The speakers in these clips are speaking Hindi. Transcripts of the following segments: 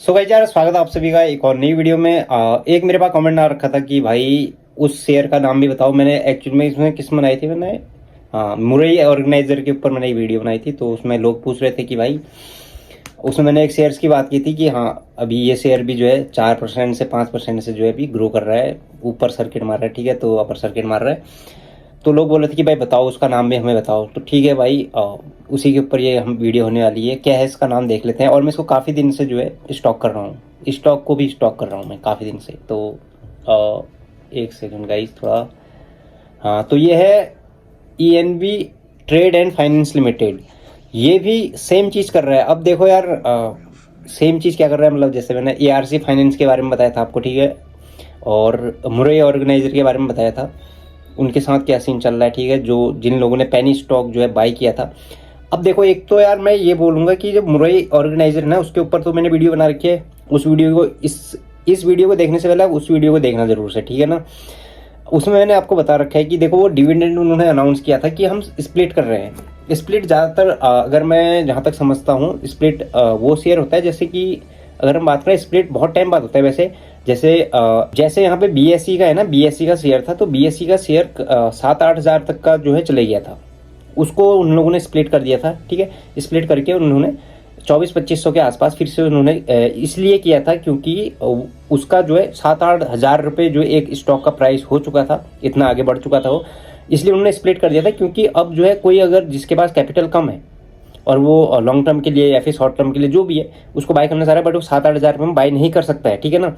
सो गाइस यार, स्वागत है आप सभी का एक और नई वीडियो में। एक मेरे पास कमेंट आ रखा था कि भाई उस शेयर का नाम भी बताओ। मैंने एक्चुअली में इसमें किस बनाई थी मैंने, हाँ, मुरई ऑर्गेनाइजर के ऊपर मैंने वीडियो बनाई थी। तो उसमें लोग पूछ रहे थे कि भाई, उसमें मैंने एक शेयर्स की बात की थी कि हाँ, अभी ये शेयर भी जो है 4% से 5% से जो है अभी ग्रो कर रहा है, ऊपर सर्किट मार रहा है। ठीक है, तो अपर सर्किट मार रहा है। तो लोग बोल रहे थे कि भाई बताओ, उसका नाम भी हमें बताओ। तो ठीक है भाई, उसी के ऊपर ये हम वीडियो होने वाली है। क्या है इसका नाम देख लेते हैं। और मैं इसको काफ़ी दिन से जो है स्टॉक कर रहा हूँ, स्टॉक को भी स्टॉक कर रहा हूँ मैं काफ़ी दिन से। तो एक सेकंड गाइस थोड़ा, हाँ, तो ये है ENB trade and finance limited. ये भी सेम चीज़ कर रहा है। अब देखो यार, सेम चीज़ क्या कर रहा है, मतलब जैसे मैंने ARC फाइनेंस के बारे में बताया था आपको, ठीक है, और मुरई ऑर्गेनाइजर के बारे में बताया था, उनके साथ क्या सीन चल रहा है। ठीक है, जो जिन लोगों ने पेनी स्टॉक जो है बाई किया था। अब देखो, एक तो यार मैं ये बोलूंगा कि जो मुरई ऑर्गेनाइजर है ना, उसके ऊपर तो मैंने वीडियो बना रखी है। उस वीडियो को इस वीडियो को देखने से पहले आप उस वीडियो को देखना जरूर से, ठीक है ना। उसमें मैंने आपको बता रखा है कि देखो, वो डिविडेंड उन्होंने अनाउंस किया था कि हम स्प्लिट कर रहे हैं। स्प्लिट ज़्यादातर अगर मैं जहाँ तक समझता हूँ, स्प्लिट वो शेयर होता है, जैसे कि अगर हम बात करें, स्प्लिट बहुत टाइम बाद होता है वैसे। जैसे यहाँ पे BSE का है ना, BSE का शेयर था, तो BSE का शेयर 7-8 हज़ार तक का जो है चले गया था। उसको उन लोगों ने स्प्लिट कर दिया था। ठीक है, स्प्लिट करके उन्होंने 24-25 सौ के आसपास फिर से उन्होंने इसलिए किया था क्योंकि उसका जो है 7-8 हज़ार रुपये जो एक स्टॉक का प्राइस हो चुका था, इतना आगे बढ़ चुका था वो, इसलिए उन्होंने स्प्लिट कर दिया था। क्योंकि अब जो है कोई अगर जिसके पास कैपिटल कम है और वो लॉन्ग टर्म के लिए या फिर शॉर्ट टर्म के लिए जो भी है उसको बाय करना चाह रहा है, बट वो 7-8 हज़ार रुपये में बाय नहीं कर सकता है। ठीक है ना,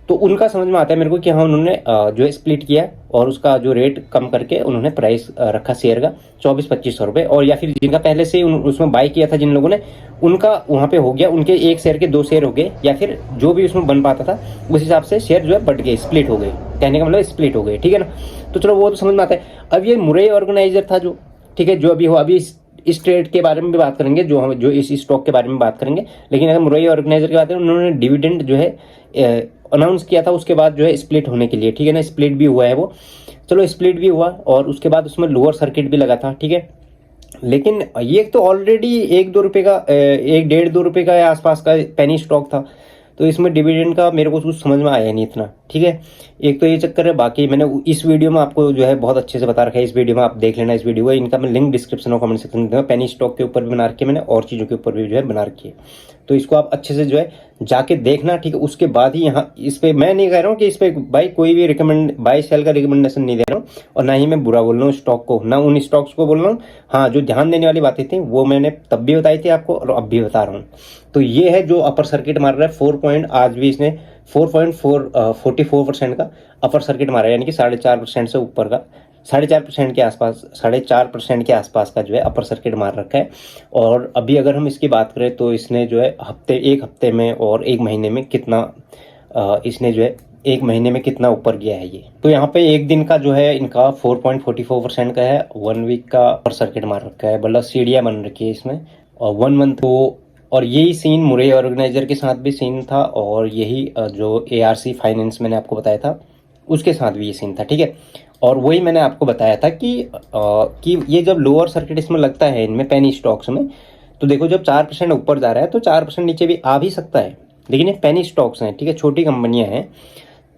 तो उनका समझ में आता है मेरे को कि हाँ, उन्होंने जो है स्प्लिट किया और उसका जो रेट कम करके उन्होंने प्राइस रखा शेयर का 24-25 सौ रुपये। और या फिर जिनका पहले से उसमें बाय किया था जिन लोगों ने, उनका वहाँ पे हो गया, उनके एक शेयर के 2 शेयर हो गए, या फिर जो भी उसमें बन पाता था उस हिसाब से शेयर जो है बढ़ गए, स्प्लिट हो गए। कहने का मतलब स्प्लिट हो गए, ठीक है ना। तो चलो वो तो समझ में आता है। अब ये मुरई ऑर्गेनाइजर था जो, ठीक है, जो अभी हो, अभी इस ट्रेड के बारे में भी बात करेंगे, जो इस स्टॉक के बारे में बात करेंगे। लेकिन अगर मुरई ऑर्गेनाइजर की बात करें, उन्होंने डिविडेंड जो है अनाउंस किया था उसके बाद जो है स्प्लिट होने के लिए, ठीक है ना। स्प्लिट भी हुआ है वो, चलो स्प्लिट भी हुआ, और उसके बाद उसमें लोअर सर्किट भी लगा था, ठीक है। लेकिन ये तो ऑलरेडी 1-2 रुपये का, 1-1.5-2 रुपये का आसपास का पेनी स्टॉक था। तो इसमें डिविडेंड का मेरे को कुछ समझ में आया नहीं इतना, ठीक है। एक तो ये चक्कर है। बाकी मैंने इस वीडियो में आपको जो है बहुत अच्छे से बता रखा है। इस वीडियो में आप देख लेना, इस वीडियो को, इनका मैं लिंक डिस्क्रिप्शन और कमेंट सेक्शन में दूंगा। पेनी स्टॉक के ऊपर भी बना रखी है मैंने, और चीज़ों के ऊपर भी जो है बना रखी है। तो इसको आप अच्छे से जो है जाके देखना, ठीक है। उसके बाद ही यहाँ इस पे मैं नहीं कह रहा हूँ कि इस पे भाई कोई भी रिकमेंड बाई सेल का रिकमेंडेशन नहीं दे रहा हूँ, और ना ही मैं बुरा बोल रहा हूँ स्टॉक को, ना उन स्टॉक्स को बोल रहा हूँ। हाँ, जो ध्यान देने वाली बातें थी वो मैंने तब भी बताई थी आपको, और अब भी बता रहा हूँ। तो ये है जो अपर सर्किट मार रहा है 4 पॉइंट, आज भी इसने 4.44% का अपर सर्किट मारा है, यानी कि 4.5% से ऊपर का, 4.5% के आसपास, 4.5% के आसपास का जो है अपर सर्किट मार रखा है। और अभी अगर हम इसकी बात करें तो इसने जो है एक हफ्ते में और एक महीने में कितना, इसने जो है एक महीने में कितना ऊपर गया है ये। तो यहाँ पे एक दिन का जो है इनका 4.44% का है, 1 वीक का अपर सर्किट मार रखा है, मतलब सीढ़ियाँ बन रखी है इसमें, और 1 मंथ को। और यही सीन मुरई ऑर्गेनाइजर के साथ भी सीन था, और यही जो ARC फाइनेंस मैंने आपको बताया था उसके साथ भी ये सीन था, ठीक है। और वही मैंने आपको बताया था कि ये जब लोअर सर्किट इसमें लगता है इनमें पेनी स्टॉक्स में, तो देखो जब 4% ऊपर जा रहा है तो 4% नीचे भी आ भी सकता है। लेकिन ये पेनी स्टॉक्स हैं, ठीक है, छोटी कंपनियां हैं,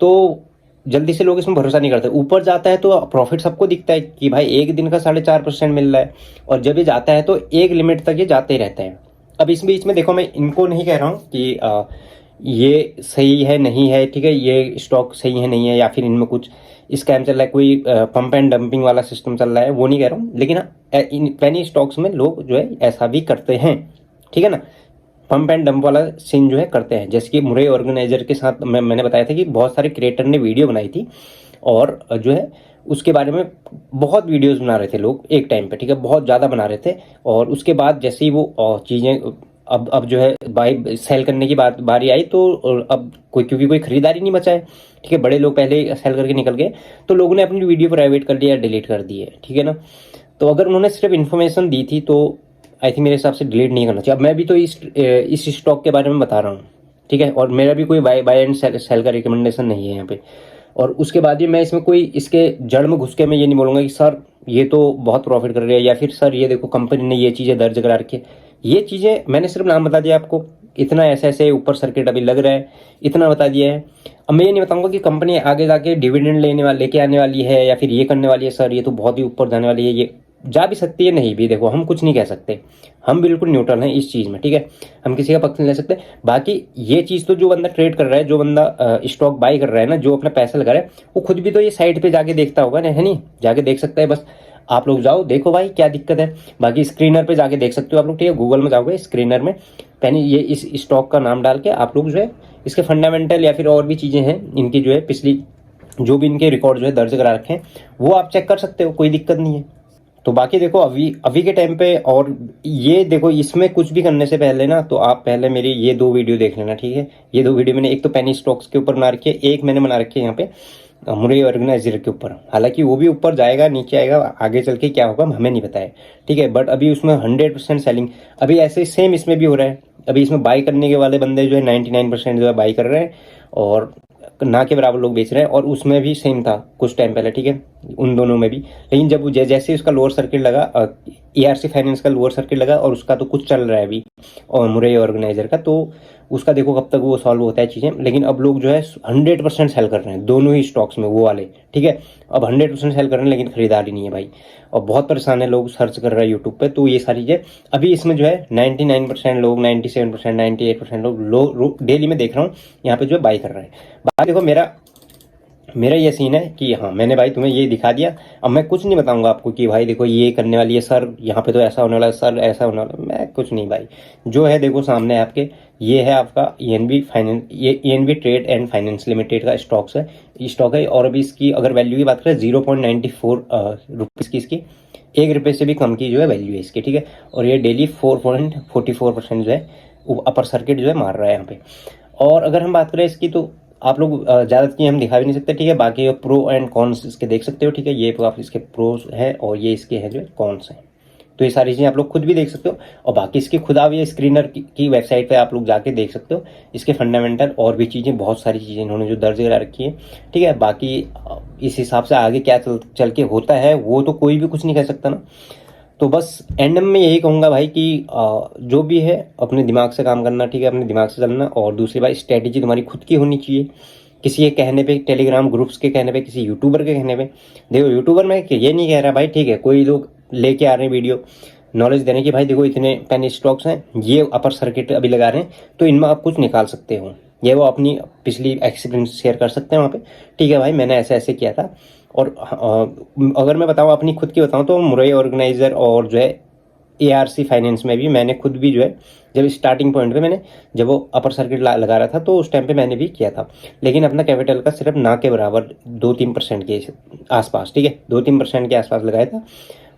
तो जल्दी से लोग इसमें भरोसा नहीं करते। ऊपर जाता है तो प्रॉफिट सबको दिखता है कि भाई एक दिन का 4.5% मिल रहा है, और जब ये जाता है तो एक लिमिट तक ये जाते ही रहते हैं। अब इस बीच में देखो, मैं इनको नहीं कह रहा हूँ कि ये सही है नहीं है, ठीक है, ये स्टॉक सही है नहीं है, या फिर इनमें कुछ स्कैम चल रहा है, कोई पंप एंड डंपिंग वाला सिस्टम चल रहा है, वो नहीं कह रहा हूँ। लेकिन इन पेनी स्टॉक्स में लोग जो है ऐसा भी करते हैं, ठीक है ना, पंप एंड डंप वाला सीन जो है करते हैं। जैसे कि मुरई ऑर्गेनाइजर के साथ मैंने बताया था कि बहुत सारे क्रिएटर ने वीडियो बनाई थी, और जो है उसके बारे में बहुत वीडियोस बना रहे थे लोग एक टाइम पे, ठीक है, बहुत ज़्यादा बना रहे थे। और उसके बाद जैसे ही वो चीज़ें अब जो है बाई सेल करने की बारी आई, तो अब क्योंकि कोई खरीदारी नहीं बचा है, ठीक है, बड़े लोग पहले सेल करके निकल गए, तो लोगों ने अपनी वीडियो प्राइवेट कर लिया, डिलीट कर दी है, ठीक है ना। तो अगर उन्होंने सिर्फ इन्फॉर्मेशन दी थी तो आई थिंक मेरे हिसाब से डिलीट नहीं करना चाहिए। अब मैं भी तो इस स्टॉक के बारे में बता रहा हूँ, ठीक है, और मेरा भी कोई बाय एंड सेल का रिकमेंडेशन नहीं है यहाँ पे। और उसके बाद ही मैं इसमें कोई इसके जड़ में घुस के मैं ये नहीं बोलूँगा कि सर ये तो बहुत प्रॉफिट कर रही है, या फिर सर ये देखो कंपनी ने ये चीज़ें दर्ज करा रखी है। ये चीज़ें मैंने सिर्फ नाम बता दिया आपको, इतना ऐसे ऐसे ऊपर सर्किट अभी लग रहा है, इतना बता दिया है। अब मैं ये नहीं बताऊंगा कि कंपनी आगे जाके डिविडेंड लेके आने वाली है या फिर ये करने वाली है, सर ये तो बहुत ही ऊपर जाने वाली है, ये जा भी सकती है नहीं भी, देखो हम कुछ नहीं कह सकते, हम बिल्कुल न्यूट्रल हैं इस चीज़ में, ठीक है, हम किसी का पक्ष नहीं ले सकते। बाकी ये चीज़ तो जो बंदा ट्रेड कर रहा है, जो बंदा स्टॉक बाई कर रहा है ना, जो अपना पैसा लगा रहा है, वो खुद भी तो ये साइट पे जाके देखता होगा ना, है नहीं, जाके देख सकता है। बस आप लोग जाओ देखो भाई क्या दिक्कत है। बाकी स्क्रीनर पे जाके देख सकते हो आप लोग, ठीक है, गूगल में जाओगे स्क्रीनर में पहले ये इस स्टॉक का नाम डाल के आप लोग जो है इसके फंडामेंटल या फिर और भी चीज़ें हैं इनकी जो है पिछली जो भी इनके रिकॉर्ड जो है दर्ज करा रखे हैं वो आप चेक कर सकते हो, कोई दिक्कत नहीं है। तो बाकी देखो अभी अभी के टाइम पे, और ये देखो इसमें कुछ भी करने से पहले ना, तो आप पहले मेरी ये 2 वीडियो देख लेना, ठीक है। ये 2 वीडियो मैंने एक तो पेनी स्टॉक्स के ऊपर बना रखी है, एक मैंने बना रखी है यहाँ पे मुरई ऑर्गेनाइजर के ऊपर। हालांकि वो भी ऊपर जाएगा नीचे आएगा, आगे चल के क्या होगा हमें नहीं पता है, ठीक है। बट अभी उसमें 100% सेलिंग, अभी ऐसे सेम इसमें भी हो रहा है। अभी इसमें बाई करने के वाले बंदे जो है 99% जो है बाई कर रहे हैं और ना के बराबर लोग बेच रहे हैं। और उसमें भी सेम था कुछ टाइम पहले, ठीक है, उन दोनों में भी। लेकिन जब जैसे उसका लोअर सर्किट लगा, ARC फाइनेंस का लोअर सर्किट लगा, और उसका तो कुछ चल रहा है अभी, और मुरई ऑर्गेनाइजर का, तो उसका देखो कब तक वो सॉल्व होता है चीज़ें। लेकिन अब लोग जो है 100% सेल कर रहे हैं दोनों ही स्टॉक्स में, वो वाले, ठीक है। अब 100% सेल कर रहे हैं लेकिन खरीदारी नहीं है भाई, और बहुत परेशान है लोग, सर्च कर रहे हैं यूट्यूब पे। तो ये सारी चीज़ें अभी इसमें जो है 99% लोग, 97%, 98% लोग डेली में देख रहा हूँ यहाँ पे जो है बाई कर रहे हैं। बाकी देखो मेरा ये सीन है कि हाँ मैंने भाई तुम्हें ये दिखा दिया, अब मैं कुछ नहीं बताऊंगा आपको कि भाई देखो ये करने वाली है सर, यहाँ पे तो ऐसा होने वाला है सर, ऐसा होने वाला है, मैं कुछ नहीं भाई। जो है देखो सामने आपके, ये है आपका ENB फाइनेंस, ये ENB trade and finance limited का स्टॉक है। और अभी इसकी अगर वैल्यू की बात करें 0.94 रुपीज़ की, इसकी ₹1 से भी कम की जो है वैल्यू है इसकी, ठीक है। और ये डेली 4.44% जो है अपर सर्किट जो है मार रहा है यहाँ पे। और अगर हम बात करें इसकी, तो आप लोग ज़्यादा की हम दिखा भी नहीं सकते, ठीक है। बाकी प्रो एंड कॉन्स इसके देख सकते हो, ठीक है। ये तो आप इसके प्रोस हैं और ये इसके हैं जो है कॉन्स हैं, तो ये सारी चीज़ें आप लोग खुद भी देख सकते हो। और बाकी इसकी खुद आप ये स्क्रीनर की वेबसाइट पे आप लोग जाके देख सकते हो इसके फंडामेंटल और भी चीज़ें, बहुत सारी चीज़ें इन्होंने जो दर्ज करा रखी है, ठीक है। बाकी इस हिसाब से आगे क्या चल के होता है वो तो कोई भी कुछ नहीं कह सकता ना। तो बस एंड में यही कहूँगा भाई कि जो भी है अपने दिमाग से काम करना, ठीक है, अपने दिमाग से चलना। और दूसरी बात, स्ट्रेटेजी तुम्हारी खुद की होनी चाहिए, किसी के कहने पे, टेलीग्राम ग्रुप्स के कहने पे, किसी यूट्यूबर के कहने पे। देखो यूट्यूबर में ये नहीं कह रहा भाई, ठीक है, कोई लोग लेके आ रहे हैं वीडियो नॉलेज देने की, भाई देखो इतने पेनी स्टॉक्स हैं, ये अपर सर्किट अभी लगा रहे हैं, तो इनमें आप कुछ निकाल सकते हो, ये वो अपनी पिछली एक्सपीरियंस शेयर कर सकते हैं वहाँ पे, ठीक है भाई मैंने ऐसे ऐसे किया था। और अगर मैं बताऊँ अपनी खुद की बताऊँ, तो मुरई ऑर्गेनाइजर और जो है ARC फाइनेंस में भी मैंने खुद भी जो है, जब स्टार्टिंग पॉइंट पे मैंने जब वो अपर सर्किट लगा रहा था तो उस टाइम पे मैंने भी किया था, लेकिन अपना कैपिटल का सिर्फ ना के बराबर 2-3% के आसपास, ठीक है, 2-3% के आसपास लगाया था।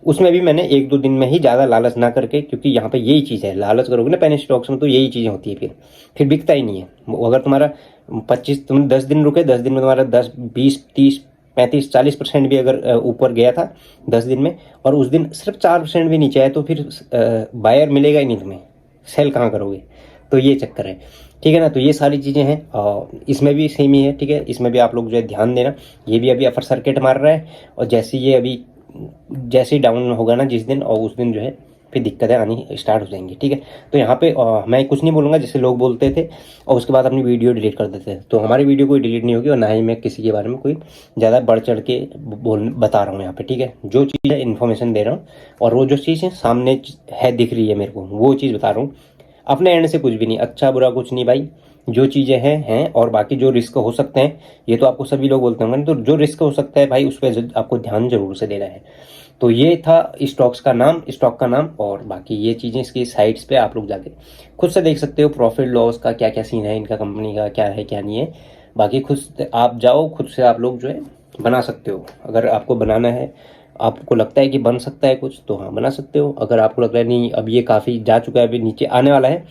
उसमें भी मैंने 1-2 दिन में ही, ज़्यादा लालच ना करके, क्योंकि यहाँ पे यही चीज़ है, लालच करोगे ना पेनी स्टॉक्स में तो यही चीज़ें होती है, फिर बिकता ही नहीं है। अगर तुम्हारा 25 तुम 10 दिन रुके, 10 दिन में तुम्हारा 10, 20, 30, 35, 40% भी अगर ऊपर गया था 10 दिन में, और उस दिन सिर्फ 4% भी नीचे आया, तो फिर बायर मिलेगा ही नहीं तुम्हें, सेल कहाँ करोगे। तो ये चक्कर है, ठीक है ना। तो ये सारी चीज़ें हैं, इसमें भी सेम ही है, ठीक है। इसमें भी आप लोग जो है ध्यान देना, ये भी अभी अपर सर्किट मार रहा है, और जैसे ये अभी जैसे ही डाउन होगा ना जिस दिन, और उस दिन जो है फिर दिक्कतें आनी स्टार्ट हो जाएंगी, ठीक है। तो यहाँ पे मैं कुछ नहीं बोलूँगा, जैसे लोग बोलते थे और उसके बाद अपनी वीडियो डिलीट कर देते थे, तो हमारी वीडियो कोई डिलीट नहीं होगी, और ना ही मैं किसी के बारे में कोई ज़्यादा बढ़ चढ़ के बता रहा हूँ यहाँ पे, ठीक है। जो चीज़ है इन्फॉर्मेशन दे रहा हूँ, और वो जो चीज़ है सामने है दिख रही है मेरे को, वो चीज़ बता रहा हूँ, अपने एंड से कुछ भी नहीं, अच्छा बुरा कुछ नहीं भाई, जो चीज़ें हैं। और बाकी जो रिस्क हो सकते हैं, ये तो आपको सभी लोग बोलते होंगे, तो जो रिस्क हो सकता है भाई उस पर आपको ध्यान जरूर से देना है। तो ये था स्टॉक का नाम, और बाकी ये चीज़ें इसकी साइट्स पे आप लोग जाके खुद से देख सकते हो, प्रॉफिट लॉस का क्या क्या सीन है, इनका कंपनी का क्या है क्या नहीं है। बाकी खुद आप जाओ, खुद से आप लोग जो है बना सकते हो, अगर आपको बनाना है, आपको लगता है कि बन सकता है कुछ, तो हाँ बना सकते हो। अगर आपको लगता है नहीं अब ये काफ़ी जा चुका है, अभी नीचे आने वाला है,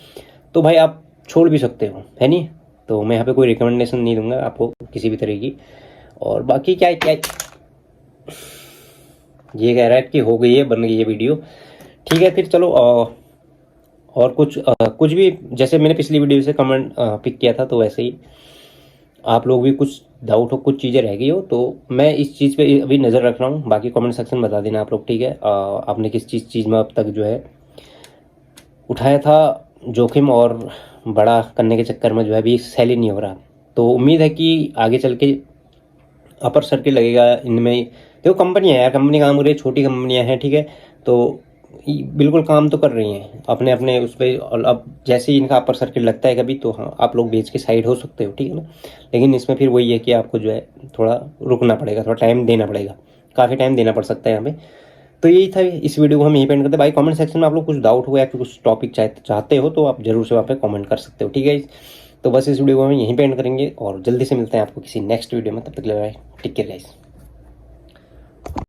तो भाई आप छोड़ भी सकते हो, है नहीं। तो मैं यहाँ पे कोई रिकमेंडेशन नहीं दूंगा आपको किसी भी तरह की। और बाकी क्या क्या ये कह रहा है कि हो गई है, बन गई है वीडियो, ठीक है। फिर चलो और कुछ भी, जैसे मैंने पिछली वीडियो से कमेंट पिक किया था, तो वैसे ही आप लोग भी कुछ डाउट हो, कुछ चीज़ें रह गई हो, तो मैं इस चीज़ पे अभी नज़र रख रहा हूँ। बाकी कमेंट सेक्शन बता देना आप लोग, ठीक है। आपने किस चीज़ में अब तक जो है उठाया था, जोखिम और बड़ा करने के चक्कर में जो है अभी सेल ही नहीं हो रहा। तो उम्मीद है कि आगे चल के अपर सर्किट लगेगा इनमें। देखो कंपनी है यार, कंपनी काम कर रही है, छोटी कंपनियां हैं, ठीक है, तो बिल्कुल काम तो कर रही हैं अपने अपने उस पर। और अब जैसे ही इनका अपर सर्किट लगता है कभी, तो हाँ आप लोग बेच के साइड हो सकते हो, ठीक है ना। लेकिन इसमें फिर वही है कि आपको जो है थोड़ा रुकना पड़ेगा, थोड़ा टाइम देना पड़ेगा, काफ़ी टाइम देना पड़ सकता है यहाँ पे। तो यही था, इस वीडियो को हम यहीं पे एंड करते हैं। भाई कमेंट सेक्शन में आप लोग कुछ डाउट हुआ या फिर कुछ टॉपिक चाहते हो तो आप जरूर से वहाँ पे कमेंट कर सकते हो, ठीक है। तो बस इस वीडियो को हम यहीं पे एंड करेंगे और जल्दी से मिलते हैं आपको किसी नेक्स्ट वीडियो में। तब तक के लिए टेक केयर गाइस।